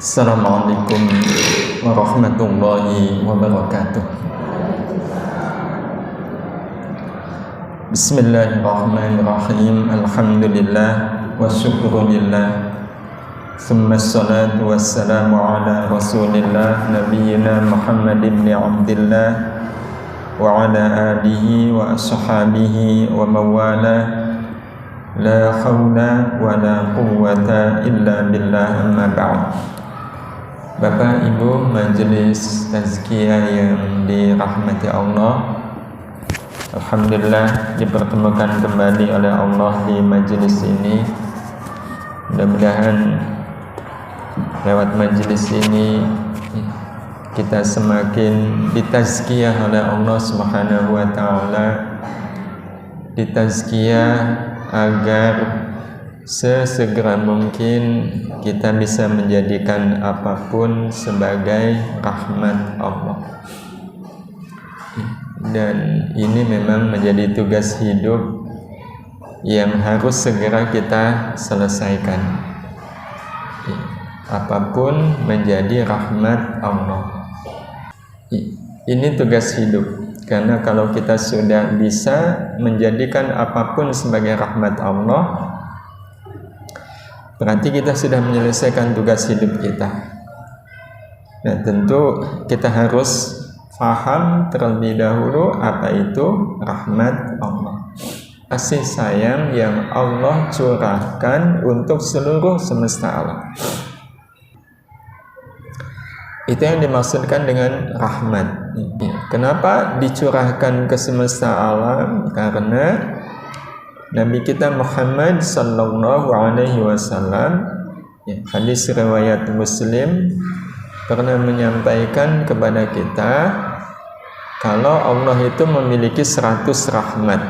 Assalamualaikum warahmatullahi wabarakatuh. Bismillahirrahmanirrahim. Alhamdulillah wa syukrulillah. Thumma salatu wassalamu ala rasulillah nabiyyina Muhammad ibn Abdillah wa ala alihi wa ashabihi wa mawala. La hawla wa la quwwata illa billah, amma ba'd. Bapak Ibu majelis tazkiyah yang dirahmati Allah, alhamdulillah dipertemukan kembali oleh Allah di majelis ini. Mudah-mudahan lewat majelis ini kita semakin ditazkiyah oleh Allah Subhanahu wa taala, ditazkiyah agar sesegera mungkin kita bisa menjadikan apapun sebagai rahmat Allah. Dan ini memang menjadi tugas hidup yang harus segera kita selesaikan. Apapun menjadi rahmat Allah. Ini tugas hidup. Karena kalau kita sudah bisa menjadikan apapun sebagai rahmat Allah, berarti kita sudah menyelesaikan tugas hidup kita. Nah, tentu kita harus faham terlebih dahulu apa itu rahmat Allah. Kasih sayang yang Allah curahkan untuk seluruh semesta alam. Itu yang dimaksudkan dengan rahmat. Kenapa dicurahkan ke semesta alam? Karena Nabi kita Muhammad sallallahu alaihi wasallam, hadis riwayat Muslim, pernah menyampaikan kepada kita kalau Allah itu memiliki 100 rahmat.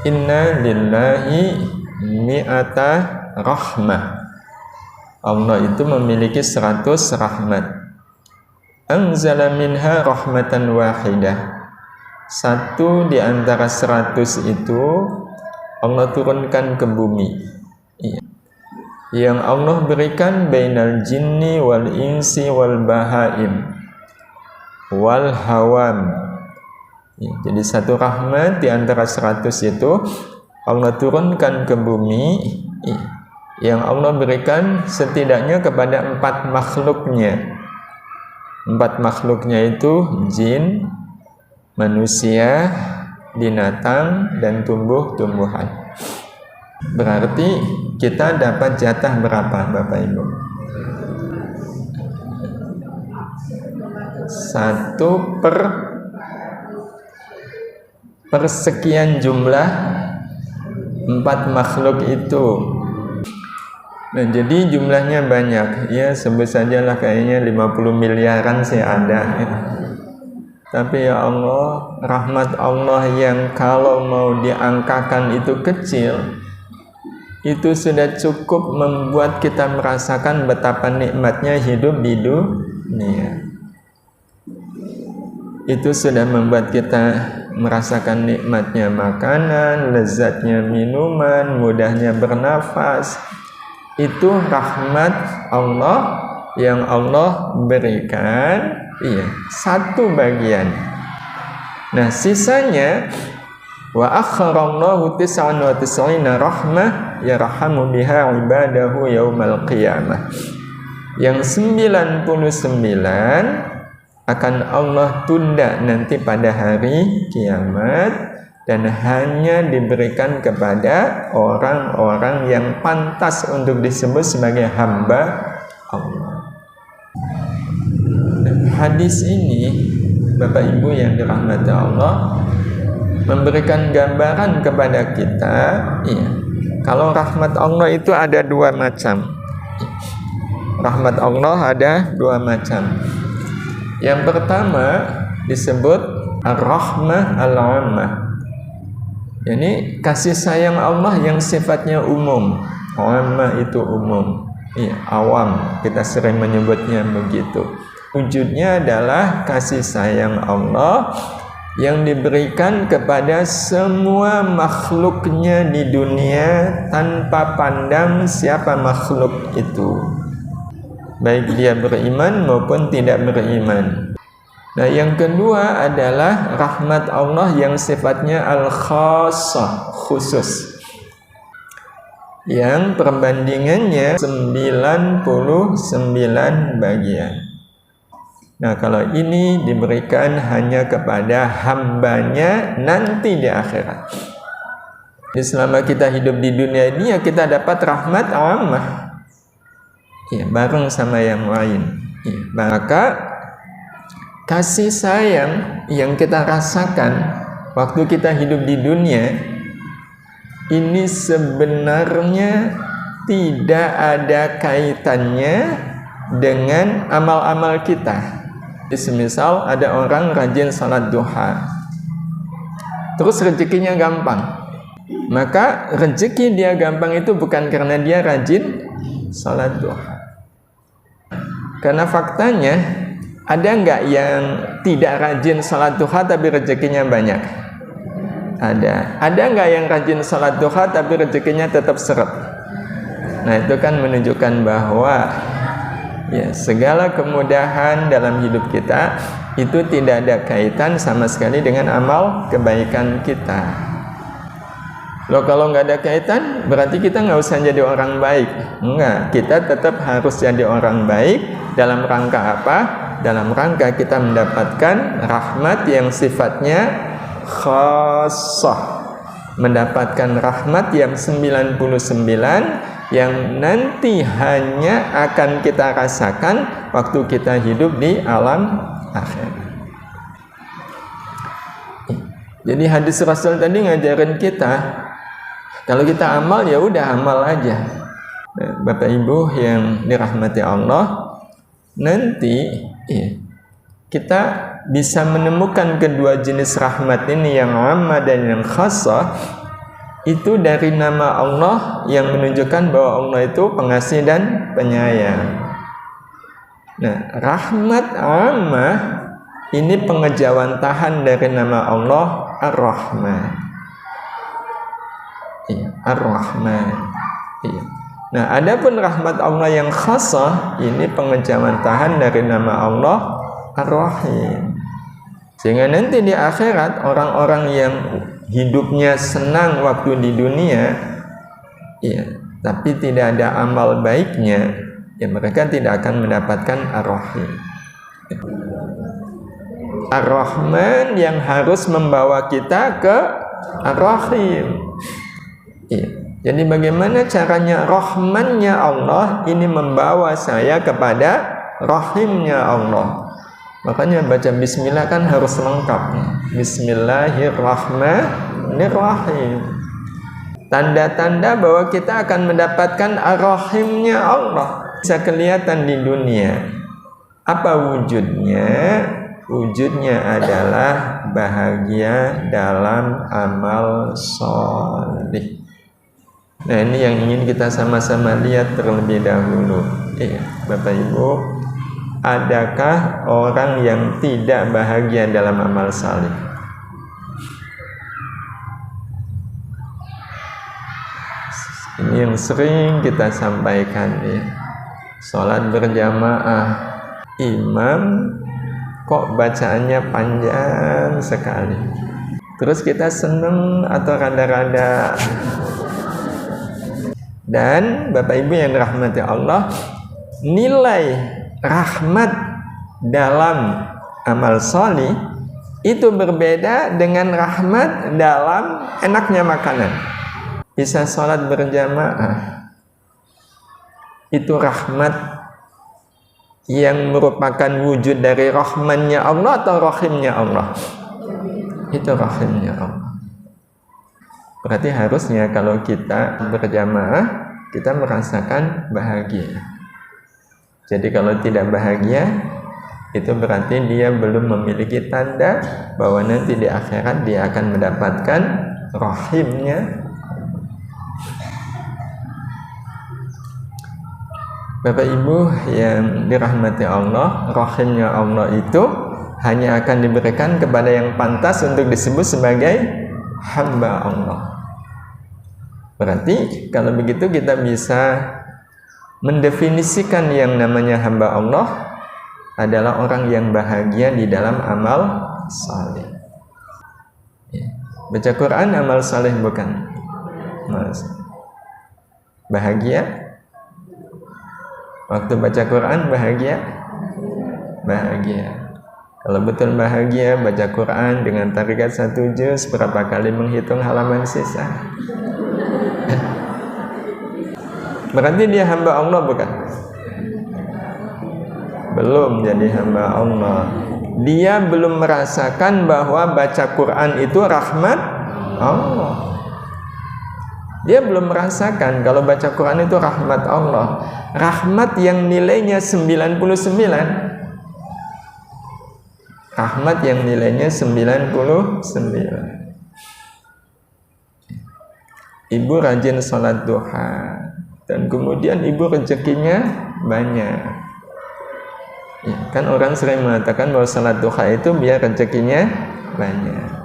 Inna lillahi mi'ata rahmah. Allah itu memiliki 100 rahmat. Anzala minha rahmatan wahidah. Satu di antara 100 itu Allah turunkan ke bumi. Yang Allah berikan bainal jinni wal insi wal bahaim wal hawam. Jadi satu rahmat di antara 100 itu Allah turunkan ke bumi, yang Allah berikan setidaknya kepada 4 makhluknya. 4 makhluknya itu jin, manusia, binatang, dan tumbuh-tumbuhan. Berarti kita dapat jatah berapa, Bapak Ibu? 1 per sekian jumlah 4 makhluk itu. Nah, jadi jumlahnya banyak. Ya, sebut sajalah kayaknya 50 miliaran sih ada. Tapi ya Allah, rahmat Allah yang kalau mau diangkakan itu kecil, itu sudah cukup membuat kita merasakan betapa nikmatnya hidup di dunia. Itu sudah membuat kita merasakan nikmatnya makanan, lezatnya minuman, mudahnya bernafas. Itu rahmat Allah yang Allah berikan, satu bagian. Nah, sisanya wa akharallahu 99 rahmah yarhamu biha ibadahu yaumal qiyamah. Yang 99 akan Allah tunda nanti pada hari kiamat, dan hanya diberikan kepada orang-orang yang pantas untuk disebut sebagai hamba Allah. Hadis ini, Bapak Ibu yang dirahmati Allah, memberikan gambaran kepada kita, kalau rahmat Allah itu ada 2 macam. Rahmat Allah ada 2 macam. Yang pertama disebut ar-rahmah al-ammah. Ini kasih sayang Allah yang sifatnya umum. Ammah itu umum. Awam, kita sering menyebutnya begitu. Wujudnya adalah kasih sayang Allah yang diberikan kepada semua makhluknya di dunia tanpa pandang siapa makhluk itu. baik dia beriman maupun tidak beriman. Nah, yang kedua adalah rahmat Allah yang sifatnya al-khassah, khusus, yang perbandingannya 99 bagian. Nah, kalau ini diberikan hanya kepada hambanya nanti di akhirat. Jadi selama kita hidup di dunia ini ya kita dapat rahmat ammah, ya, bareng sama yang lain. Ya, maka kasih sayang yang kita rasakan waktu kita hidup di dunia ini sebenarnya tidak ada kaitannya dengan amal-amal kita. Semisal ada orang rajin salat duha, terus rezekinya gampang, maka rezeki dia gampang itu bukan karena dia rajin salat duha. Karena faktanya ada nggak yang tidak rajin salat duha tapi rezekinya banyak? Ada. Ada nggak yang rajin salat duha tapi rezekinya tetap seret? Nah, itu kan menunjukkan bahwa ya, segala kemudahan dalam hidup kita itu tidak ada kaitan sama sekali dengan amal kebaikan kita. Loh, kalau nggak ada kaitan, berarti kita nggak usah jadi orang baik. Enggak, kita tetap harus jadi orang baik. Dalam rangka apa? Dalam rangka kita mendapatkan rahmat yang sifatnya khassah, mendapatkan rahmat yang 99 yang nanti hanya akan kita rasakan waktu kita hidup di alam akhirat. Jadi hadis Rasul tadi ngajarin kita, kalau kita amal ya udah amal aja. Nah, Bapak Ibu yang dirahmati Allah, nanti kita bisa menemukan kedua jenis rahmat ini, yang ammah dan yang khassah, itu dari nama Allah yang menunjukkan bahwa Allah itu pengasih dan penyayang. Nah, rahmat ammah ini pengejawantahan dari nama Allah Ar-Rahman. Iya, Ar-Rahman. Iya. Nah, adapun rahmat Allah yang khassah ini pengejawantahan dari nama Allah Ar-Rahim. Sehingga nanti di akhirat orang-orang yang hidupnya senang waktu di dunia, ya, tapi tidak ada amal baiknya, ya mereka tidak akan mendapatkan Ar-Rahim. Ar-Rahman yang harus membawa kita ke Ar-Rahim. Ya. Jadi bagaimana caranya Rahmannya Allah ini membawa saya kepada Rahimnya Allah? Makanya baca bismillah kan harus lengkap. Bismillahirrahmanirrahim. Tanda-tanda bahwa kita akan mendapatkan ar-rahimnya Allah bisa kelihatan di dunia. Apa wujudnya? Wujudnya adalah bahagia dalam amal sholih. Nah, ini yang ingin kita sama-sama lihat terlebih dahulu. Bapak Ibu, adakah orang yang tidak bahagia dalam amal saleh? Ini yang sering kita sampaikan, ya. Sholat berjamaah, imam kok bacaannya panjang sekali. Terus kita seneng atau rada-rada. Dan Bapak Ibu yang dirahmati Allah, nilai rahmat dalam amal sholih itu berbeda dengan rahmat dalam enaknya makanan. Bisa sholat berjamaah, itu rahmat yang merupakan wujud dari rahmannya Allah atau rahimnya Allah? Itu rahimnya Allah. Berarti harusnya kalau kita berjamaah, kita merasakan bahagia. Jadi kalau tidak bahagia, itu berarti dia belum memiliki tanda bahwa nanti di akhirat dia akan mendapatkan rahimnya. Bapak Ibu yang dirahmati Allah, rahimnya Allah itu hanya akan diberikan kepada yang pantas untuk disebut sebagai hamba Allah. Berarti kalau begitu kita bisa mendefinisikan yang namanya hamba Allah adalah orang yang bahagia di dalam amal saleh. Baca Quran amal saleh bukan? Bahagia? Waktu baca Quran bahagia? Bahagia. Kalau betul bahagia, baca Quran dengan tarikat 1 juz, berapa kali menghitung halaman sisa? Berarti dia hamba Allah bukan? Belum jadi hamba Allah. Dia belum merasakan bahwa baca Quran itu rahmat Allah. Dia belum merasakan kalau baca Quran itu rahmat Allah. Rahmat yang nilainya 99. Rahmat yang nilainya 99. Ibu rajin sholat duha, dan kemudian ibu rezekinya banyak. Ya, kan orang sering mengatakan bahwa sholat duha itu biar rezekinya banyak.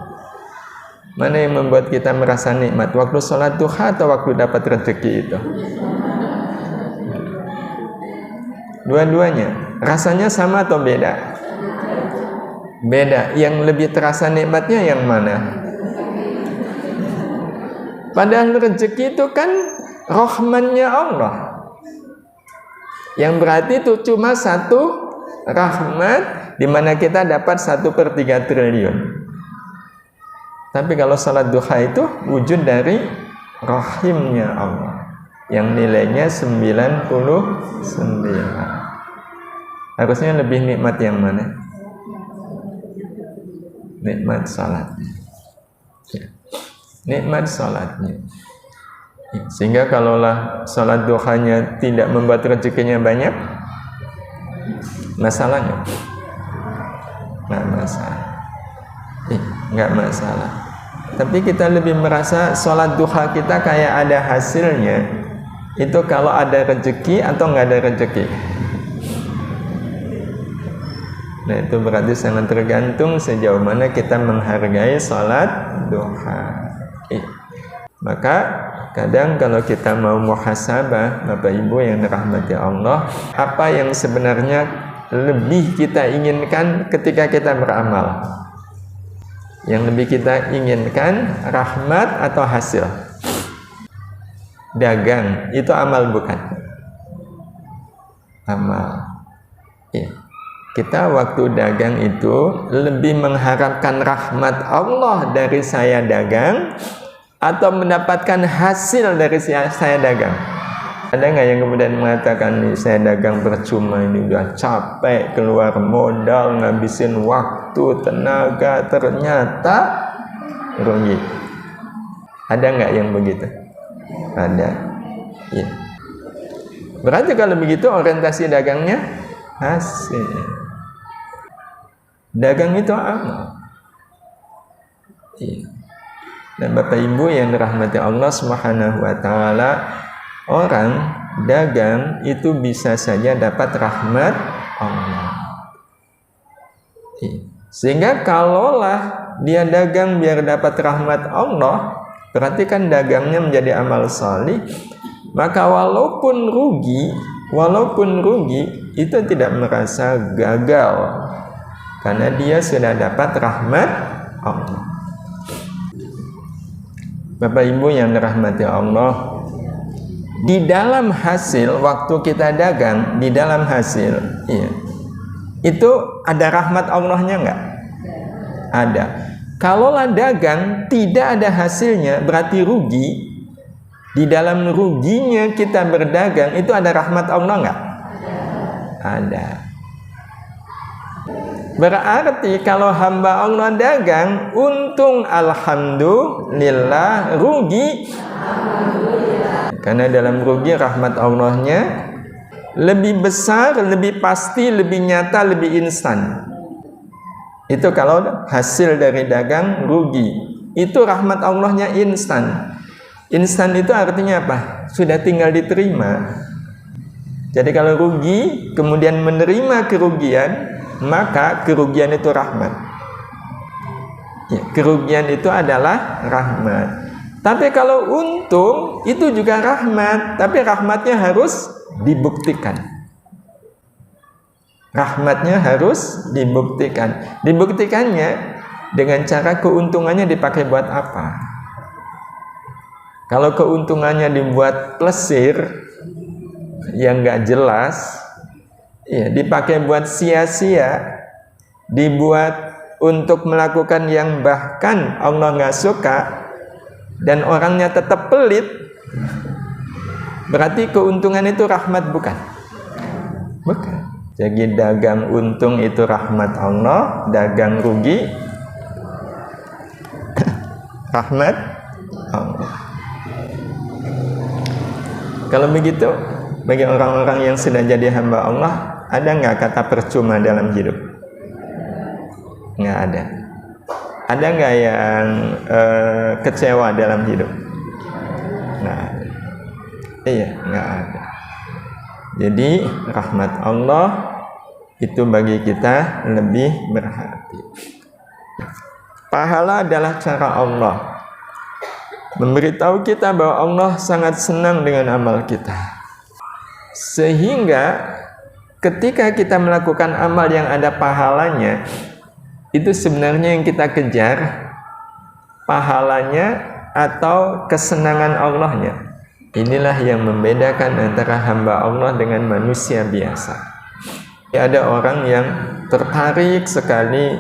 Mana yang membuat kita merasa nikmat? Waktu sholat duha atau waktu dapat rezeki itu? Dua-duanya. Rasanya sama atau beda? Beda. Yang lebih terasa nikmatnya yang mana? Padahal rezeki itu kan rahmannya Allah. Yang berarti itu cuma satu rahmat di mana kita dapat 1/3 triliun. Tapi kalau salat duha itu wujud dari rahimnya Allah yang nilainya 99. Harusnya lebih nikmat yang mana? Nikmat salatnya. Nikmat salatnya. Sehingga kalaulah salat duhanya tidak membuat rezekinya banyak, masalahnya nggak masalah. Nggak masalah. Tapi kita lebih merasa salat duha kita kayak ada hasilnya. Itu kalau ada rezeki atau nggak ada rezeki. Nah, itu berarti sangat tergantung sejauh mana kita menghargai salat duha. Maka kadang kalau kita mau muhasabah, Bapak Ibu yang dirahmati Allah, apa yang sebenarnya lebih kita inginkan ketika kita beramal? Yang lebih kita inginkan rahmat atau hasil? Dagang itu amal bukan? Amal. Iya. Kita waktu dagang itu lebih mengharapkan rahmat Allah dari saya dagang atau mendapatkan hasil dari saya dagang. Ada nggak yang kemudian mengatakan nih, saya dagang percuma, ini udah capek, keluar modal, ngabisin waktu, tenaga, ternyata rugi. Ada nggak yang begitu? Ada. Ya. Berarti kalau begitu orientasi dagangnya hasil. Dagang itu amal. Iya. Dan Bapak Ibu yang dirahmati Allah Subhanahu wa taala, orang dagang itu bisa saja dapat rahmat Allah. Iya. Sehingga kalaulah dia dagang biar dapat rahmat Allah, berarti kan dagangnya menjadi amal salih, maka walaupun rugi itu tidak merasa gagal. Karena dia sudah dapat rahmat Allah. Bapak Ibu yang dirahmati Allah, di dalam hasil waktu kita dagang, di dalam hasil, iya, itu ada rahmat Allahnya enggak? Ada. Kalaulah dagang tidak ada hasilnya, berarti rugi. Di dalam ruginya kita berdagang, itu ada rahmat Allah enggak? Ada. Berarti kalau hamba Allah dagang, untung alhamdulillah, rugi karena dalam rugi rahmat Allahnya lebih besar, lebih pasti, lebih nyata, lebih instan. Itu kalau hasil dari dagang rugi, itu rahmat Allahnya instan. Instan itu artinya apa? Sudah tinggal diterima. Jadi kalau rugi kemudian menerima kerugian, maka kerugian itu rahmat. Ya, kerugian itu adalah rahmat. Tapi kalau untung itu juga rahmat, tapi rahmatnya harus dibuktikan. Rahmatnya harus dibuktikan. Dibuktikannya dengan cara keuntungannya dipakai buat apa? Kalau keuntungannya dibuat plesir yang nggak jelas, ya dipakai buat sia-sia, dibuat untuk melakukan yang bahkan Allah nggak suka, dan orangnya tetap pelit, berarti keuntungan itu rahmat bukan? Bukan. Jadi dagang untung itu rahmat Allah, dagang rugi rahmat Allah. Kalau begitu, bagi orang-orang yang sudah jadi hamba Allah, ada nggak kata percuma dalam hidup? Nggak ada. Ada nggak yang kecewa dalam hidup? Nggak ada. Iya, nggak ada. Jadi rahmat Allah itu bagi kita lebih berarti. Pahala adalah cara Allah memberitahu kita bahwa Allah sangat senang dengan amal kita. Sehingga ketika kita melakukan amal yang ada pahalanya, itu sebenarnya yang kita kejar pahalanya atau kesenangan Allahnya. Inilah yang membedakan antara hamba Allah dengan manusia biasa. Ada orang yang tertarik sekali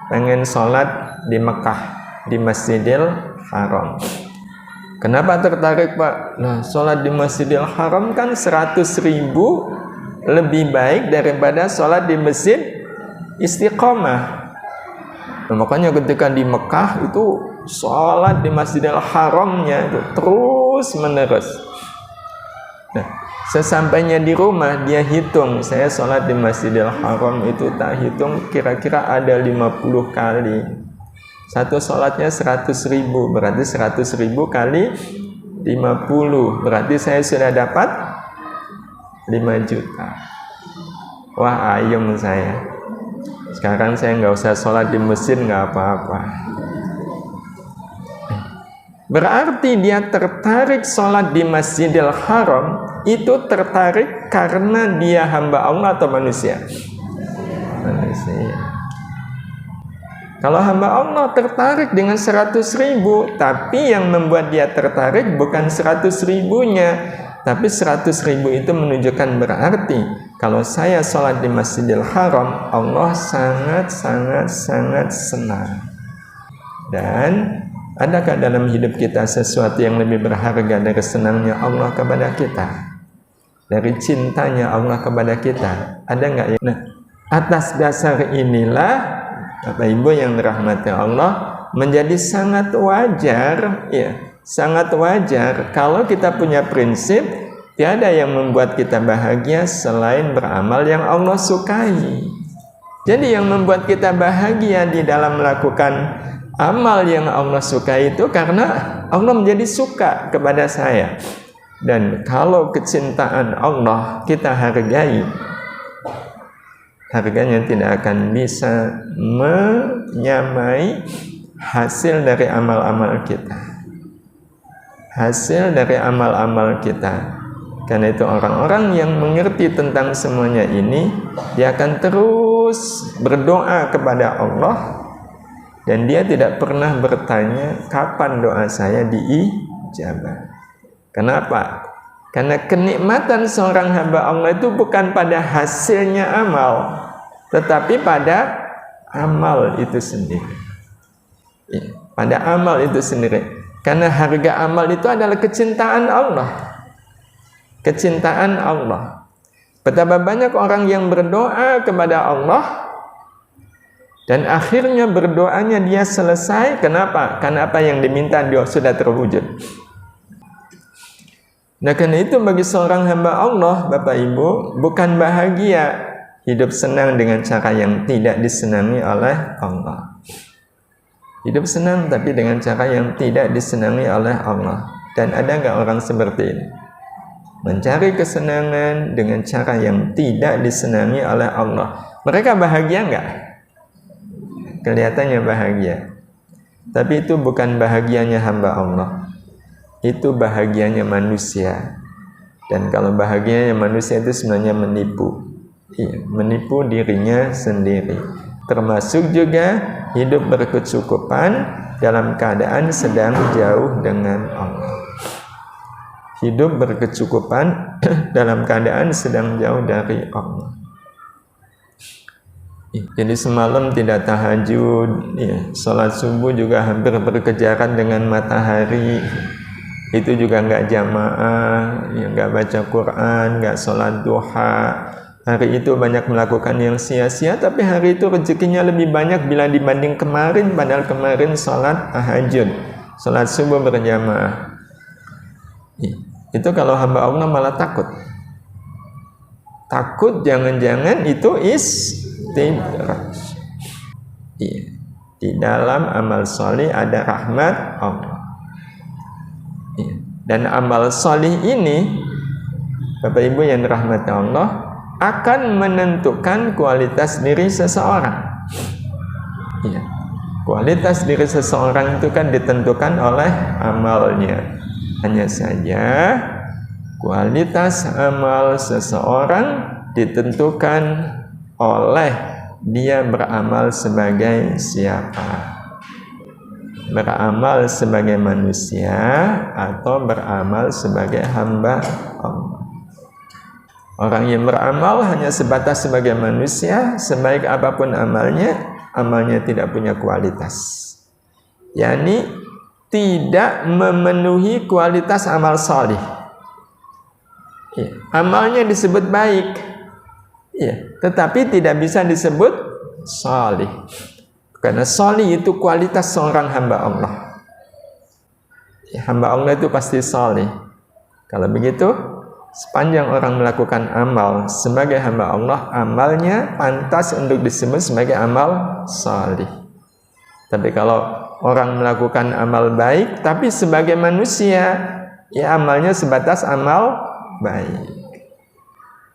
pengen sholat di Mekah, di Masjidil Haram. Kenapa tertarik, Pak? Nah, sholat di Masjidil Haram kan 100.000 lebih baik daripada sholat di Masjid Istiqomah. Nah, makanya ketika di Mekah itu sholat di Masjidil Haramnya itu terus menerus. Nah, sesampainya di rumah dia hitung, saya sholat di Masjidil Haram itu tak hitung kira-kira ada 50 kali. Satu sholatnya 100.000, berarti 100.000 kali 50, berarti saya sudah dapat 5 juta. Wah, ayem saya. Sekarang saya nggak usah sholat di masjid, nggak apa-apa. Berarti dia tertarik sholat di Masjidil Haram, itu tertarik karena dia hamba Allah atau manusia? Manusia. Kalau hamba Allah tertarik dengan 100.000, tapi yang membuat dia tertarik bukan 100.000-nya, tapi 100.000 itu menunjukkan berarti kalau saya sholat di Masjidil Haram, Allah sangat senang. Dan adakah dalam hidup kita sesuatu yang lebih berharga dari senangnya Allah kepada kita, dari cintanya Allah kepada kita? Ada nggak ya? Nah, atas dasar inilah Bapak Ibu yang dirahmati Allah, menjadi sangat wajar, ya, sangat wajar kalau kita punya prinsip tiada yang membuat kita bahagia selain beramal yang Allah sukai. Jadi yang membuat kita bahagia di dalam melakukan amal yang Allah sukai itu karena Allah menjadi suka kepada saya. Dan kalau kecintaan Allah kita hargai, harganya tidak akan bisa menyamai hasil dari amal-amal kita. Hasil dari amal-amal kita. Karena itu orang-orang yang mengerti tentang semuanya ini, dia akan terus berdoa kepada Allah, dan dia tidak pernah bertanya kapan doa saya diijabah. Kenapa? Karena kenikmatan seorang hamba Allah itu bukan pada hasilnya amal, tetapi pada amal itu sendiri. Ya, pada amal itu sendiri. Karena harga amal itu adalah kecintaan Allah. Kecintaan Allah. Betapa banyak orang yang berdoa kepada Allah dan akhirnya berdoanya dia selesai. Kenapa? Karena apa yang diminta dia sudah terwujud. Nah, karena itu bagi seorang hamba Allah, Bapak Ibu, bukan bahagia hidup senang dengan cara yang tidak disenangi oleh Allah. Hidup senang tapi dengan cara yang tidak disenangi oleh Allah. Dan ada nggak orang seperti ini? Mencari kesenangan dengan cara yang tidak disenangi oleh Allah. Mereka bahagia nggak? Kelihatannya bahagia. Tapi itu bukan bahagianya hamba Allah. Itu bahagianya manusia. Dan kalau bahagianya manusia itu sebenarnya menipu. Iya, menipu dirinya sendiri. Termasuk juga hidup berkecukupan dalam keadaan sedang jauh dengan Allah. Hidup berkecukupan dalam keadaan sedang jauh dari Allah. Jadi semalam tidak tahajud, ya, sholat subuh juga hampir berkejaran dengan matahari. Itu juga nggak jamaah, ya, nggak baca Quran, nggak sholat duha. Hari itu banyak melakukan yang sia-sia, tapi hari itu rezekinya lebih banyak bila dibanding kemarin. Padahal kemarin sholat tahajud, sholat subuh berjamaah. Itu kalau hamba Allah malah takut. Takut jangan-jangan itu istidraj. Di dalam amal soleh ada rahmat Allah. Dan amal soleh ini, Bapak Ibu yang dirahmati Allah, akan menentukan kualitas diri seseorang. Kualitas diri seseorang itu kan ditentukan oleh amalnya. Hanya saja kualitas amal seseorang ditentukan oleh dia beramal sebagai siapa. Beramal sebagai manusia atau beramal sebagai hamba Allah. Orang yang beramal hanya sebatas sebagai manusia, sebaik apapun amalnya, amalnya tidak punya kualitas. yakni tidak memenuhi kualitas amal salih. Amalnya disebut baik, tetapi tidak bisa disebut salih. Karena salih itu kualitas seorang hamba Allah. Hamba Allah itu pasti salih. Kalau begitu, sepanjang orang melakukan amal sebagai hamba Allah, amalnya pantas untuk disebut sebagai amal salih. Tapi kalau orang melakukan amal baik, tapi sebagai manusia, ya amalnya sebatas amal baik.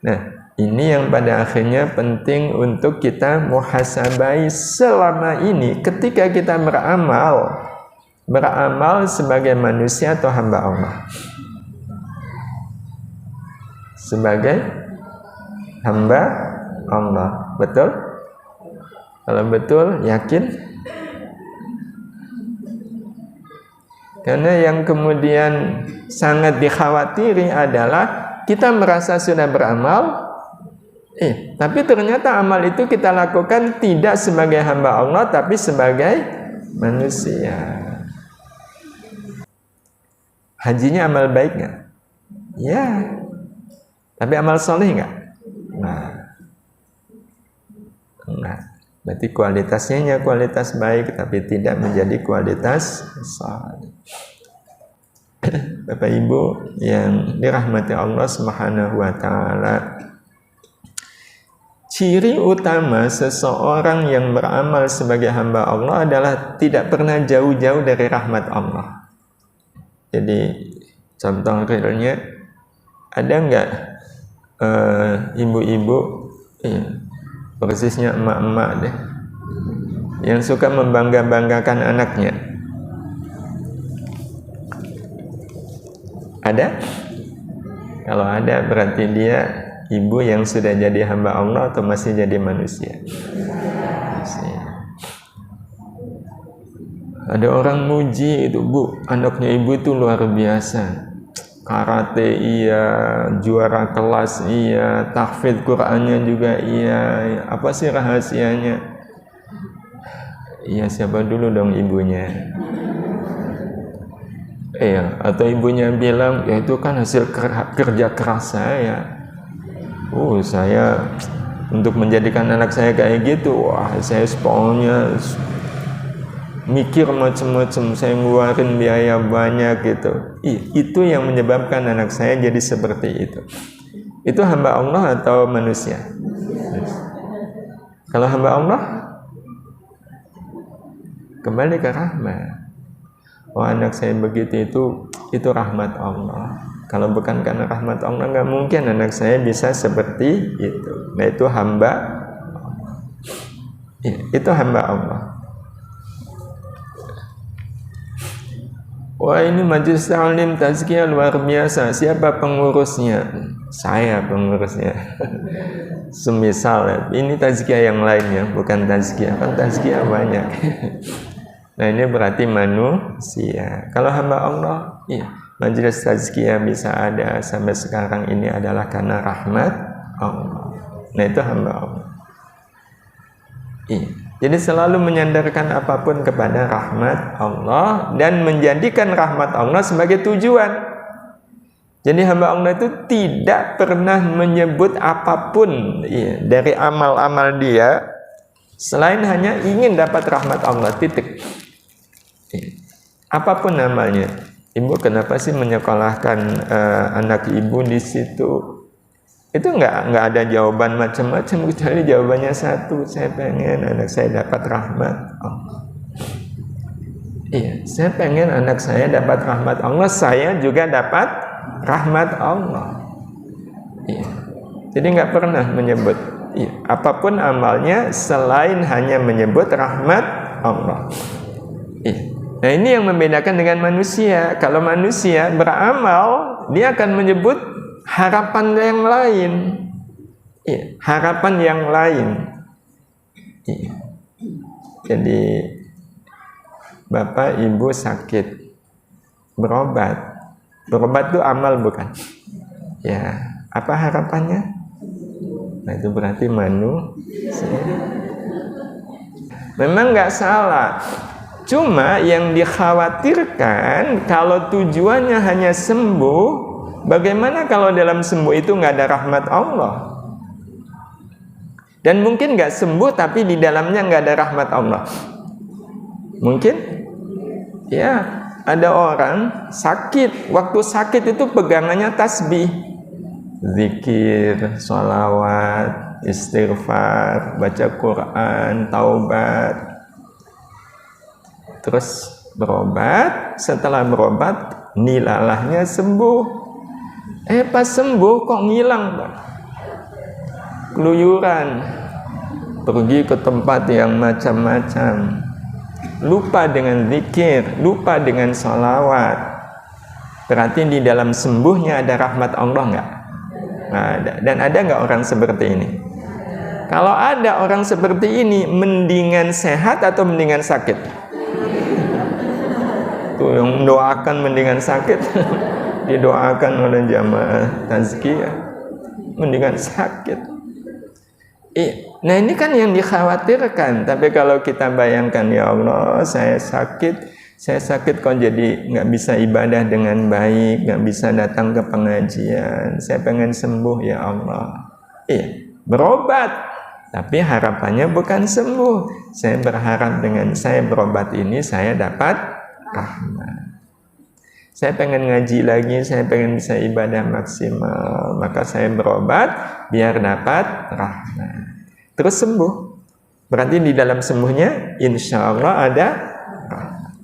Nah, ini yang pada akhirnya penting untuk kita muhasabai selama ini ketika kita beramal sebagai manusia atau hamba Allah. Sebagai hamba Allah, betul? Kalau betul, yakin? Karena yang kemudian sangat dikhawatiri adalah kita merasa sudah beramal, tapi ternyata amal itu kita lakukan tidak sebagai hamba Allah, tapi sebagai manusia. Hajinya amal baik nggak? Ya. Tapi amal soleh nggak? Nah, berarti kualitasnya kualitas baik, tapi tidak menjadi kualitas soleh. Bapak Ibu yang dirahmati Allah Subhanahu wa Ta'ala, ciri utama seseorang yang beramal sebagai hamba Allah adalah tidak pernah jauh-jauh dari rahmat Allah. Jadi contoh realnya, ada nggak ibu-ibu, persisnya emak-emak deh, yang suka membangga-banggakan anaknya? Ada? Kalau ada berarti dia ibu yang sudah jadi hamba Allah atau masih jadi manusia? Masih. Ada orang muji itu, Bu, anaknya ibu itu luar biasa. Karate iya, juara kelas iya, tahfidz Qur'annya juga iya. Apa sih rahasianya? Iya, siapa dulu dong ibunya? Atau ibunya bilang, ya itu kan hasil kerja keras saya. Saya untuk menjadikan anak saya kayak gitu, saya pokoknya mikir macam-macam, saya ngeluarin biaya banyak gitu. Itu yang menyebabkan anak saya jadi seperti itu. Itu hamba Allah atau manusia? Kalau hamba Allah, kembali ke rahmat. Anak saya begitu, itu rahmat Allah. Kalau bukan karena rahmat Allah, nggak mungkin anak saya bisa seperti itu. Nah, itu hamba Allah. Itu hamba Allah. Wah, ini majelis taklim tazkiyah luar biasa. Siapa pengurusnya? Saya pengurusnya. Semisal ini tazkiyah yang lainnya, bukan tazkiyah. Kan tazkiyah banyak. Nah, ini berarti manusia. Kalau hamba Allah, iya, majelis tazkiyah bisa ada sampai sekarang ini adalah karena rahmat Allah. Nah, itu hamba Allah. Iya. Jadi selalu menyandarkan apapun kepada rahmat Allah dan menjadikan rahmat Allah sebagai tujuan. Jadi hamba Allah itu tidak pernah menyebut apapun dari amal-amal dia selain hanya ingin dapat rahmat Allah, titik. Apapun amalnya. Ibu kenapa sih menyekolahkan anak ibu di situ? Itu nggak ada jawaban macam-macam, kecuali jawabannya satu, saya pengen anak saya dapat rahmat Allah. Iya, saya pengen anak saya dapat rahmat Allah, saya juga dapat rahmat Allah. Iya. Jadi nggak pernah menyebut apapun amalnya selain hanya menyebut rahmat Allah. Iya. Nah, ini yang membedakan dengan manusia. Kalau manusia beramal, dia akan menyebut harapan yang lain. Iya, harapan yang lain. Iya. Jadi Bapak Ibu sakit, berobat itu amal bukan? Ya, apa harapannya? Nah, itu berarti manusia. Memang nggak salah. Cuma yang dikhawatirkan kalau tujuannya hanya sembuh, bagaimana kalau dalam sembuh itu nggak ada rahmat Allah? Dan mungkin nggak sembuh tapi di dalamnya nggak ada rahmat Allah. Mungkin? Ya, ada orang sakit. Waktu sakit itu pegangannya tasbih, zikir, sholawat, istighfar, baca Quran, taubat. Terus berobat. Setelah berobat, nilalahnya sembuh. Pas sembuh kok ngilang, Pak? Keluyuran, pergi ke tempat yang macam-macam, lupa dengan zikir, lupa dengan sholawat. Berarti di dalam sembuhnya ada rahmat Allah nggak? Nggak ada. Dan ada nggak orang seperti ini? Kalau ada orang seperti ini, mendingan sehat atau mendingan sakit? Tuh yang mendoakan mendingan sakit, didoakan oleh jamaah tazkiyah, mendingan sakit. Nah, ini kan yang dikhawatirkan. Tapi kalau kita bayangkan, ya Allah, saya sakit kok jadi nggak bisa ibadah dengan baik, nggak bisa datang ke pengajian, saya pengen sembuh, ya Allah. Berobat, tapi harapannya bukan sembuh. Saya berharap dengan saya berobat ini saya dapat rahmat. Saya pengen ngaji lagi, saya pengen bisa ibadah maksimal, maka saya berobat biar dapat rahmat. Terus sembuh. Berarti di dalam sembuhnya insya Allah ada rahmat.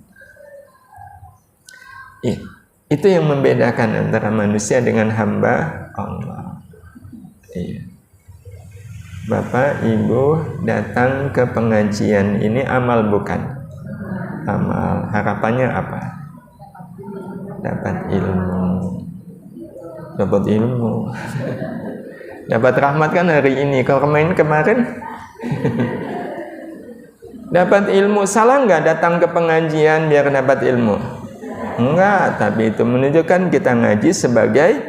Itu yang membedakan antara manusia dengan hamba Allah. Bapak Ibu datang ke pengajian ini amal bukan? Amal. Harapannya apa? Dapat ilmu. Dapat rahmat kan hari ini. Kalau kemarin dapat ilmu. Salah nggak datang ke pengajian biar dapat ilmu? Enggak, tapi itu menunjukkan kita ngaji sebagai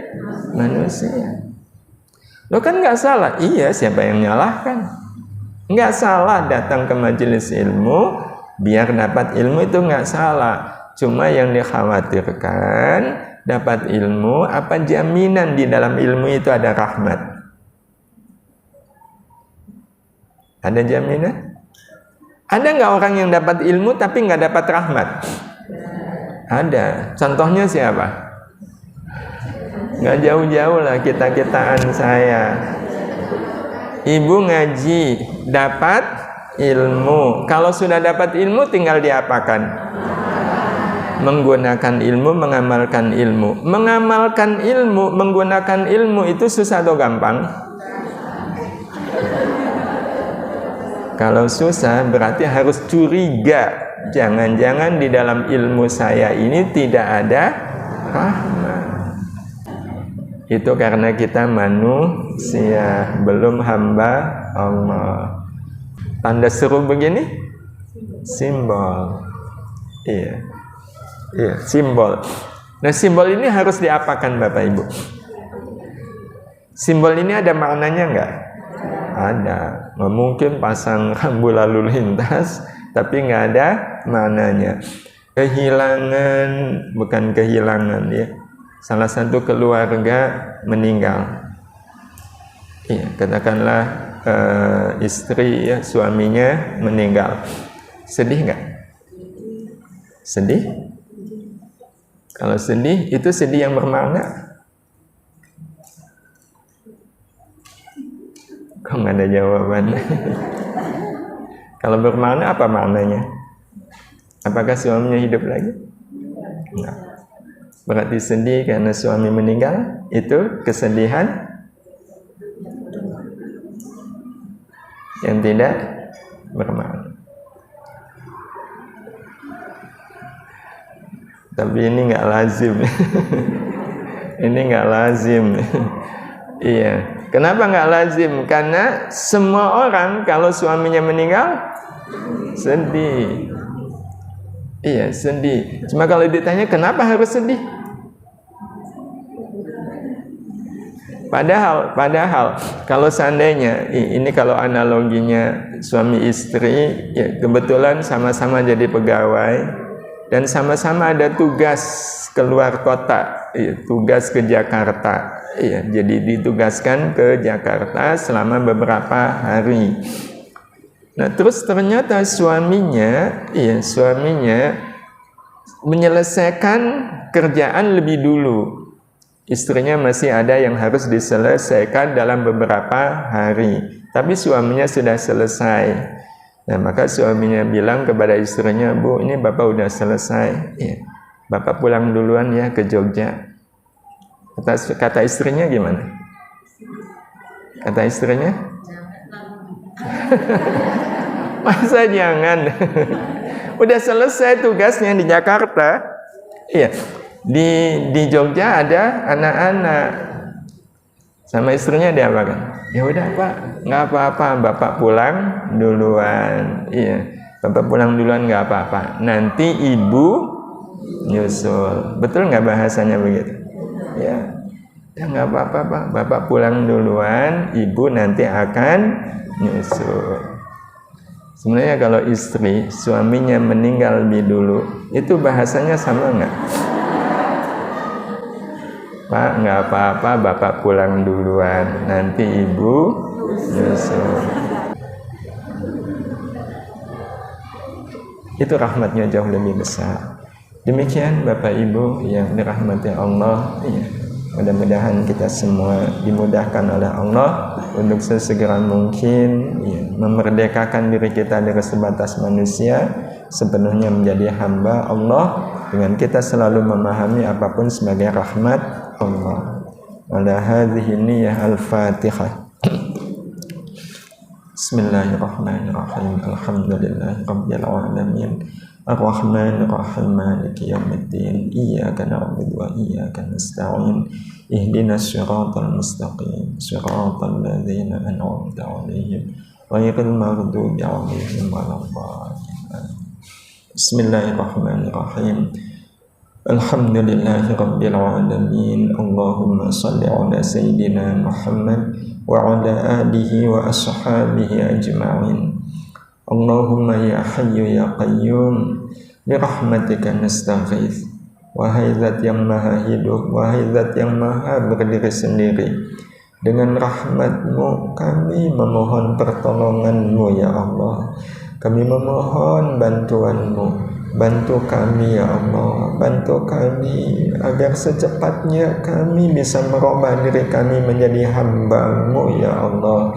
manusia. Lo kan nggak salah. Iya, siapa yang nyalahkan? Nggak salah datang ke majelis ilmu biar dapat ilmu, itu nggak salah. Cuma yang dikhawatirkan dapat ilmu, apa jaminan di dalam ilmu itu ada rahmat? Ada jaminan? Ada nggak orang yang dapat ilmu tapi nggak dapat rahmat? Ada. Contohnya siapa? Nggak jauh-jauh lah kita-kitaan saya. Ibu ngaji, dapat ilmu. Kalau sudah dapat ilmu tinggal diapakan? Menggunakan ilmu, mengamalkan ilmu. Mengamalkan ilmu, menggunakan ilmu itu susah atau gampang? Kalau susah berarti harus curiga jangan-jangan di dalam ilmu saya ini tidak ada rahmat. Itu karena kita manusia, belum hamba Allah. Tanda seru begini, simbol. Iya, simbol. Nah, simbol ini harus diapakan Bapak Ibu? Simbol ini ada maknanya enggak? Ada. Nggak mungkin pasang rambu lalu lintas tapi nggak ada maknanya. Kehilangan, bukan kehilangan ya. Salah satu keluarga meninggal. Iya, katakanlah istri ya, suaminya meninggal. Sedih nggak? Sedih? Kalau sedih, itu sedih yang bermakna. Kok nggak ada jawaban? Kalau bermakna apa maknanya? Apakah suaminya hidup lagi? Enggak. Berarti sedih karena suami meninggal, itu kesedihan yang tidak bermakna. Tapi ini nggak lazim. Ini nggak lazim. Iya. Kenapa nggak lazim? Karena semua orang kalau suaminya meninggal sedih. Iya, sedih. Cuma kalau ditanya kenapa harus sedih? Padahal kalau seandainya ini kalau analoginya suami istri ya kebetulan sama-sama jadi pegawai dan sama-sama ada tugas keluar kota, ya, tugas ke Jakarta. Ya, jadi ditugaskan ke Jakarta selama beberapa hari. Nah, terus ternyata suaminya menyelesaikan kerjaan lebih dulu. Istrinya masih ada yang harus diselesaikan dalam beberapa hari, tapi suaminya sudah selesai. Nah, maka suaminya bilang kepada istrinya, "Bu, ini Bapak udah selesai. Ya, Bapak pulang duluan ya ke Jogja." Kata istrinya gimana? Kata istrinya? Masa jangan? Udah selesai tugasnya di Jakarta. Iya. Di Jogja ada anak-anak. Sama istrinya diapakan? Ya udah Pak, nggak apa-apa, Bapak pulang duluan. Iya, Bapak pulang duluan nggak apa-apa. Nanti Ibu nyusul. Betul nggak bahasanya begitu? Ya nggak apa-apa Pak, Bapak pulang duluan, Ibu nanti akan nyusul. Sebenarnya kalau istri suaminya meninggal lebih dulu, itu bahasanya sama nggak? Pak, nggak apa-apa, Bapak pulang duluan, nanti Ibu nyusul. Itu rahmatnya jauh lebih besar. Demikian Bapak Ibu yang dirahmati Allah. Ya, mudah-mudahan kita semua dimudahkan oleh Allah untuk sesegera mungkin ya, memerdekakan diri kita dari sebatas manusia, sepenuhnya menjadi hamba Allah, dengan kita selalu memahami apapun sebagai rahmat Allah. Ala hadhihi niyyah al-Fatihah. Bismillahirrahmanirrahim. Alhamdulillahi rabbil alamin. Ar-Rahmanir Rahim. Maliki yaumiddin. Iyyaka na'budu wa iyyaka nasta'in. Ihdinas siratal mustaqim. Siratal ladzina an'amta 'alaihim ghairil maghdubi 'alaihim waladdallin. Bismillahirrahmanirrahim. Alhamdulillahi rabbil alamin. Allahumma shalli ala sayyidina Muhammad wa ala alihi wa ashabihi ajma'in. Allahumma ya hayyu ya qayyum bi rahmatika nastaghits. Wahai zat yang maha hidup, wahai zat yang maha berdiri sendiri, dengan rahmat-Mu kami memohon pertolongan-Mu ya Allah. Kami memohon bantuan-Mu. Bantu kami ya Allah, bantu kami agar secepatnya kami bisa merubah diri kami menjadi hamba-Mu ya Allah.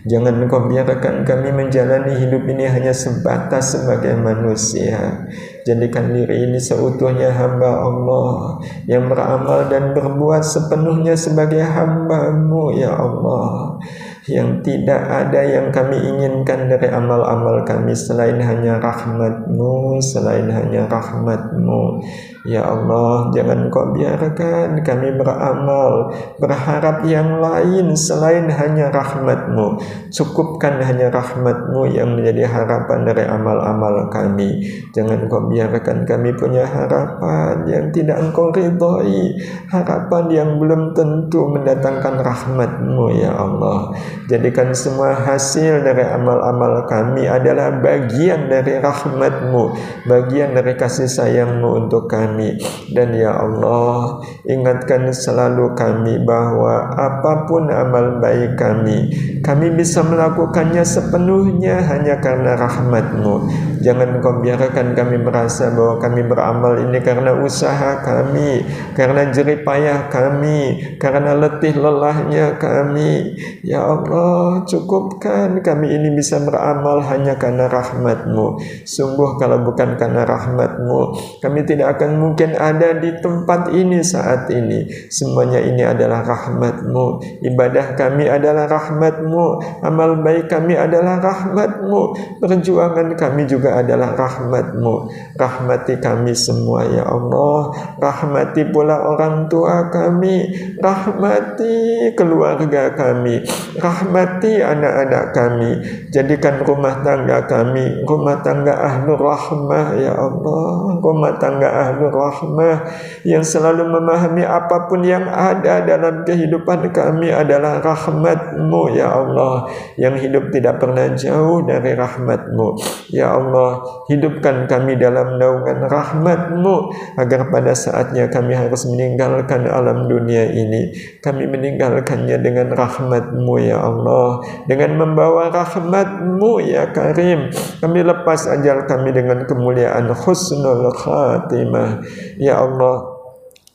Jangan Engkau biarkan kami menjalani hidup ini hanya sebatas sebagai manusia. Jadikan diri ini seutuhnya hamba Allah yang beramal dan berbuat sepenuhnya sebagai hamba-Mu ya Allah, yang tidak ada yang kami inginkan dari amal-amal kami selain hanya rahmat-Mu, selain hanya rahmat-Mu. Ya Allah, jangan Kau biarkan kami beramal berharap yang lain selain hanya rahmat-Mu. Cukupkan hanya rahmat-Mu yang menjadi harapan dari amal-amal kami. Jangan Kau biarkan kami punya harapan yang tidak Engkau ridhai, harapan yang belum tentu mendatangkan rahmat-Mu ya Allah. Jadikan semua hasil dari amal-amal kami adalah bagian dari rahmat-Mu, bagian dari kasih sayang-Mu untuk kami. Dan ya Allah, ingatkan selalu kami bahwa apapun amal baik kami bisa melakukannya sepenuhnya hanya karena rahmat-Mu. Jangan Kau biarkan kami merasa bahwa kami beramal ini karena usaha kami, karena jerih payah kami, karena letih lelahnya kami. Ya Allah, cukupkan kami ini bisa beramal hanya karena rahmat-Mu. Sungguh kalau bukan karena rahmat-Mu, kami tidak akan mungkin ada di tempat ini saat ini. Semuanya ini adalah rahmat-Mu. Ibadah kami adalah rahmat-Mu, amal baik kami adalah rahmat-Mu, perjuangan kami juga adalah rahmat-Mu. Rahmati kami semua ya Allah, rahmati pula orang tua kami, rahmati keluarga kami, rahmati anak-anak kami. Jadikan rumah tangga kami rumah tangga ahlur rahmah ya Allah, rumah tangga ahlur rahmah yang selalu memahami apapun yang ada dalam kehidupan kami adalah rahmat-Mu ya Allah, yang hidup tidak pernah jauh dari rahmat-Mu ya Allah. Hidupkan kami dalam naungan rahmat-Mu agar pada saatnya kami harus meninggalkan alam dunia ini, kami meninggalkannya dengan rahmat-Mu ya Allah, dengan membawa rahmat-Mu ya Karim. Kami lepas ajal kami dengan kemuliaan husnul khatimah ya Allah.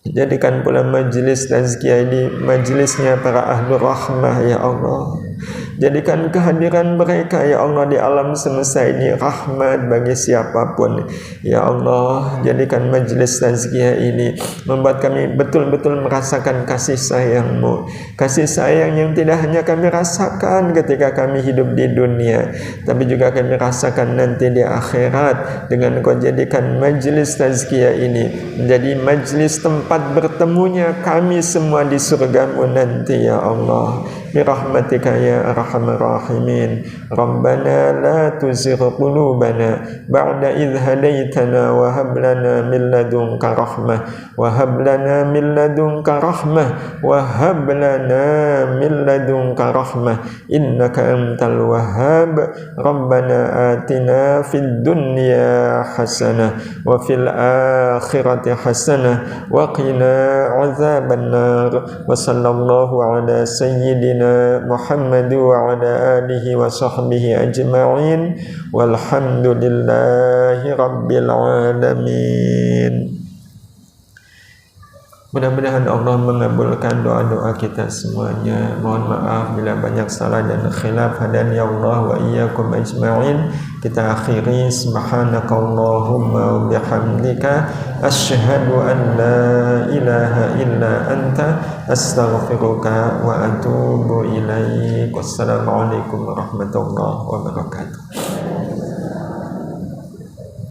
Jadikan pula majlis tazkiyah ini majlisnya para ahlu rahmah ya Allah. Jadikan kehadiran mereka ya Allah di alam semesta ini rahmat bagi siapapun ya Allah. Jadikan majlis tazkiyah ini membuat kami betul-betul merasakan kasih sayang-Mu, kasih sayang yang tidak hanya kami rasakan ketika kami hidup di dunia, tapi juga kami rasakan nanti di akhirat dengan Kau jadikan majlis tazkiyah ini menjadi majlis tempat bertemunya kami semua di surga-Mu nanti ya Allah. Birahmatika ya arhamar rahimin. Rabbana la tuzigh qulubana ba'da idh hadaitana wa hab lana min ladunka rahmah wa hab lana min ladunka rahmah wa hab lana min ladunka rahmah innaka antal wahhab. Rabbana atina fid dunya hasanah wa fil akhirati hasanah wa qina azabannar. Wa sallallahu ala sayyidina Muhammad wa ala alihi wa sahbihi ajma'in walhamdulillahi rabbil alamin. Mudah-mudahan Allah mengabulkan doa-doa kita semuanya. Mohon maaf bila banyak salah dan khilaf. Hadani Allah wa iyyakum ajma'in. Kita akhiri subhanakallahumma wa bihamdika asyhadu an la ilaha illa anta astaghfiruka wa atubu ilaik. Wassalamualaikum warahmatullahi wabarakatuh.